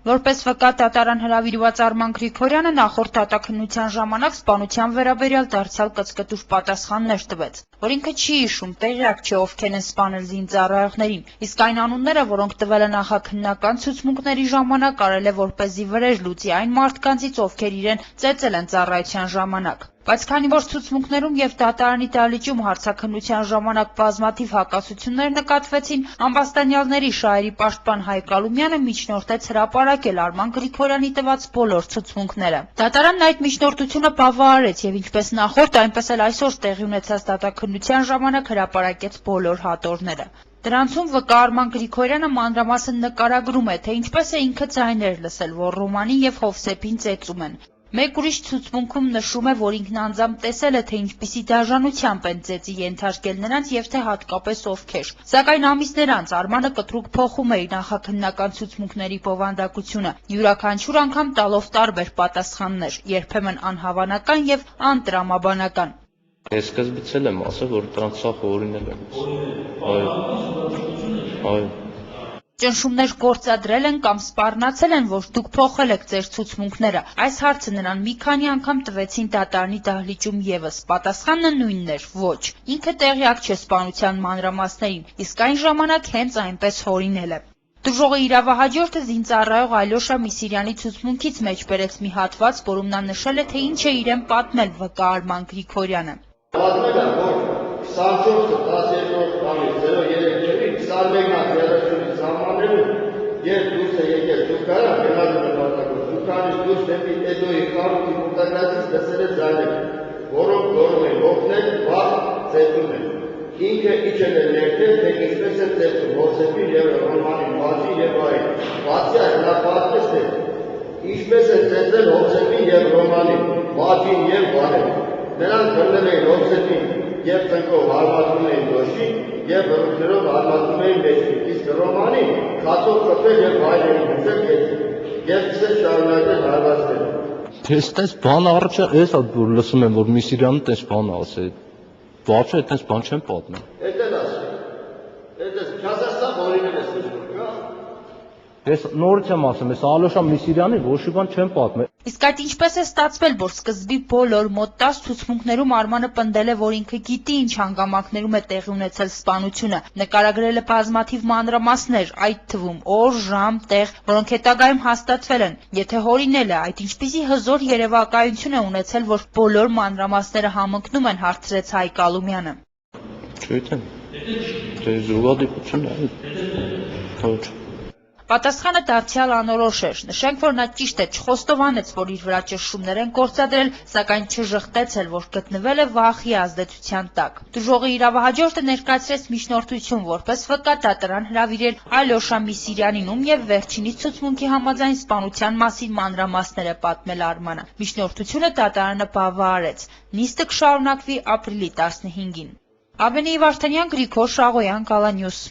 Որպես վկա դատարան հրավիրված Արման Գրիգորյանը նախորդ դատաքննության ժամանակ սպանության վերաբերյալ դարձյալ կծկտուր պատասխաններ տվեց, որ ինքը չի հիշում, տեղյակ չէ ովքեր են սպանել զինծառայողներին, իսկ այն անունները, որոնք տվել են նախաքննական ցուցմունքների ժամանակ, արել է որպեսզի վրեժ լուծի այն մարդկանցից, ովքեր իրեն ծեծել են ծառայության ժամանակ։ Բայց քանի որ ցուցմունքներում եւ դատարանի դահլիճում հարցաքննության ժամանակ բազմաթիվ հակասություններ նկատվեցին, ամբաստանյալների շահերի պաշտպան Հայկ Ալումյանը միջնորդեց հրապարակել Արման Գրիգորյանի տված բոլոր ցուցմունքները։ Դատարանն այդ միջնորդությունը բավարարեց եւ ինչպես նախորդ, այնպես էլ այսօր տեղի ունեցած դատաքննության ժամանակ հրապարակեց բոլոր հատորները։ Դրանցում վկա Արման Գրիգորյանը մանրամասն նկարագրում է, թե ինչպես է ինքը ձայներ լսել, որ Ռոմանին եւ Հովսեփին ծեծում են։ Մեկ ուրիշ ցուցմունքում նշում է, որ ինքն անձամբ տեսել է, թե ինչպիսի դաժանությամբ են ծեծի ենթարկել նրանց եւ թե հատկապես ովքեր։ Սակայն ամիսներ անց Արմանը կտրուկ փոխում է իր նախաքննական ցուցմունքների բովանդակությունը, յուրաքանչյուր անգամ տալով տարբեր պատասխաններ, երբեմն անհավանական եւ անտրամաբանական։ Ես սկզբից էլ եմ ասել, որ դրանց սախը օրինել եմ։ Այո։ Ճնշումներ գործադրել են կամ սպառնացել են, որ դուք փոխել եք ձեր ցուցմունքները։ Այս հարցը նրան մի քանի անգամ տվեցին դատարանի դահլիճում եւս։ Պատասխանը նույնն էր՝ ոչ։ Ինքը տեղյակ չէ սպանության մանրամասներին, իսկ այն ժամանակ հենց այնպես հորինել է։ Դժողի իրավահաջորդը զինծառայող Ալյոշա Միսիրյանի ցուցմունքից մեջ բերեց մի հատված, որում նա նշել է, թե ինչ է իրեն պատմել վկա Արման Գրիգորյանը։ Պատմել է, որ 24-ը 12-րդ ամիս 03-ին 21-ից սահմաններում երբ դուրս է եկել Թուրքարը, գնալու նպատակով, Թուրքանից դուրս դեպի Էդոյի խարույկի մոտակայցից լսել է ձայներ, որոնք գոռում են օգնել, վաղ ծեծում են։ Ինքը իջել է ներքև, թե ինչպես է ծեծում Հովսեփին եւ Ռոմանին, Բացի եւ այլն։ Բացի այդ նա պատմեց, թե ինչպես է ծեծել Հովսեփին եւ Ռոմանին, Բացին եւ Վարեն։ Նրանք բռնել էին Հովսեփին եւ ծնկով հարվածում էին դոշին եւ բռունցքներով հարվածում էին մեջին, իսկ Ռոմանին քաթով կպել եւ վայր էին գցել եւ սկսել շարունակել հարվածները։ Տես բան առաջը էս որ լսում եմ, որ Միսիրյանը տես բան ասել։ Բացի այդպես բան չեմ պատմում։ Էդ էլ ասել։ Էդ է Քազախստան օրինել է սուժուկա։ Ես նորից եմ ասում, ես Ալյոշա Միսիրյանի ոչ մի բան չեմ պատմել։ Իսկ այդ ինչպես է ստացվել, որ սկզբի բոլոր մոտ 10 ցուցմունքներում Արմանը պնդել է, որ ինքը գիտի ինչ հանգամանքներում է տեղի ունեցել սպանությունը, նկարագրել է բազմաթիվ մանրամասներ, այդ թվում օր, ժամ, տեղ, որոնք հետագայում հաստատվել են։ Եթե հորինել է, այդ ինչպիսի հզոր երևակայություն է ունեցել, որ բոլոր մանրամասները համընկնում են, հարցրեց Հայկ Ալումյանը։ Չգիտեմ։ Դե զուգադիպություն է։ Ոչ։ Պատասխանը դարձյալ անորոշ էր։ Նշենք, որ նա ճիշտ է չխոստովանեց, որ իր վրա ճնշումներ են գործադրել, սակայն չժխտեց էլ, որ գտնվել է վախի ազդեցության տակ։ Դժողի իրավահաջորդը ներկայացրեց միջնորդություն, որպես վկա դատարան հրավիրել Ալյոշա Միսիրյանին, ում եւ վերջինիս ցուցմունքի համաձայն սպանության մասին մանրամասներ է պատմել Արմանը։ Միջնորդությունը դատարանը բավարարեց։ Նիստը կշարունակվի ապրիլի 15-ին։ Աբենի Վարդանյան, Գրիգոր Շաղոյան, Կալանյուս։